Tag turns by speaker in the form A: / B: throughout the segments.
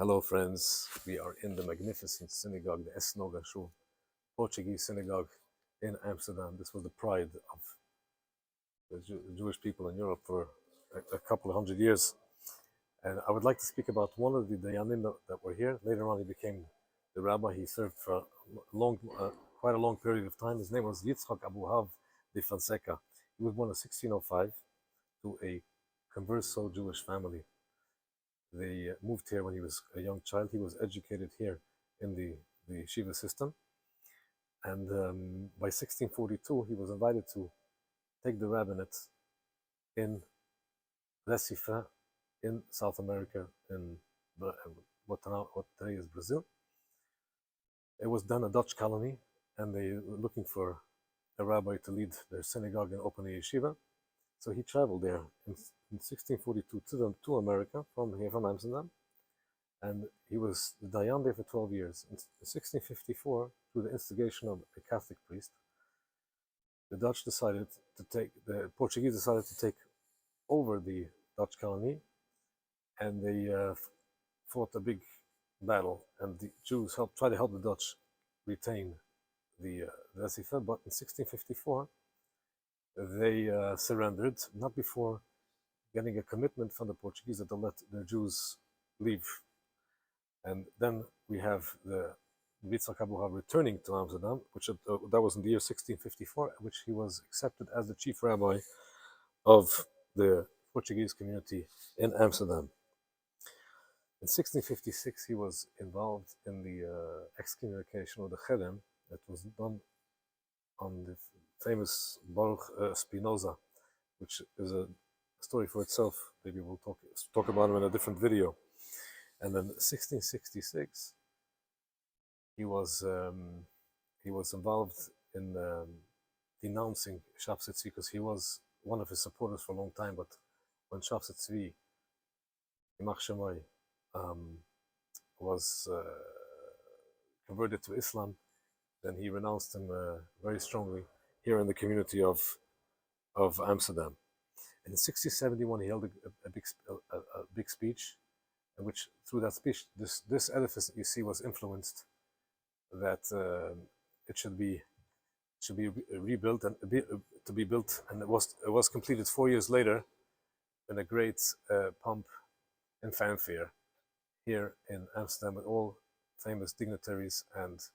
A: Hello friends, we are in the magnificent synagogue, the Esnoga Portuguese synagogue in Amsterdam. This was the pride of the Jewish people in Europe for a couple of hundred years. And I would like to speak about one of the Dayanim that were here. Later on he became the rabbi. He served for quite a long period of time. His name was Yitzchak Abu de Fonseca. He was born in 1605 to a converso Jewish family. They moved here when he was a young child. He was educated here in the yeshiva system. And by 1642, he was invited to take the rabbinate in Recife, in South America, in what today is Brazil. It was then a Dutch colony, and they were looking for a rabbi to lead their synagogue and open a yeshiva. So he traveled there in 1642 to America from Amsterdam, and he was the Dayan there for 12 years. In 1654, through the instigation of a Catholic priest, the Portuguese decided to take over the Dutch colony, and they fought a big battle, and the Jews tried to help the Dutch retain the Recife, but in 1654 they surrendered, not before getting a commitment from the Portuguese that they'll let the Jews leave. And then we have the Yitzchak Abu returning to Amsterdam, which that was in the year 1654, which he was accepted as the chief rabbi of the Portuguese community in Amsterdam. In 1656, he was involved in the excommunication, or the cherem, that was done on the famous Baruch Spinoza, which is a story for itself. Maybe we'll talk about him in a different video. And then 1666, he was involved in denouncing Shabtai because he was one of his supporters for a long time. But when Shabtai Yimach Shemai was converted to Islam, then he renounced him very strongly here in the community of Amsterdam. And in 1671, he held a big speech, in which, through that speech, this edifice that you see was influenced that it should be rebuilt and to be built, and it was completed 4 years later in a great pomp and fanfare here in Amsterdam with all famous dignitaries and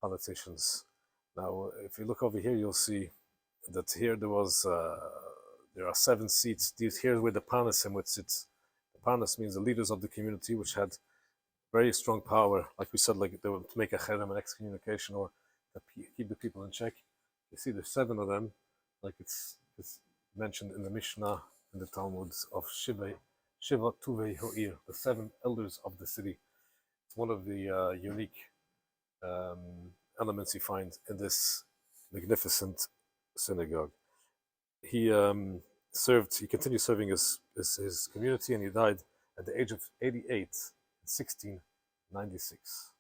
A: politicians. Now, if you look over here, you'll see that here there are 7 seats. Here's where the Parnasim would sit. The Parnas means the leaders of the community, which had very strong power, like we said, like they would make a cherem, an excommunication, or keep the people in check. You see there's 7 of them, like it's mentioned in the Mishnah, in the Talmuds, of Shiva Tuvei Ho'ir, the 7 elders of the city. It's one of the unique elements you find in this magnificent synagogue. He continued serving his community, and he died at the age of 88 in 1696.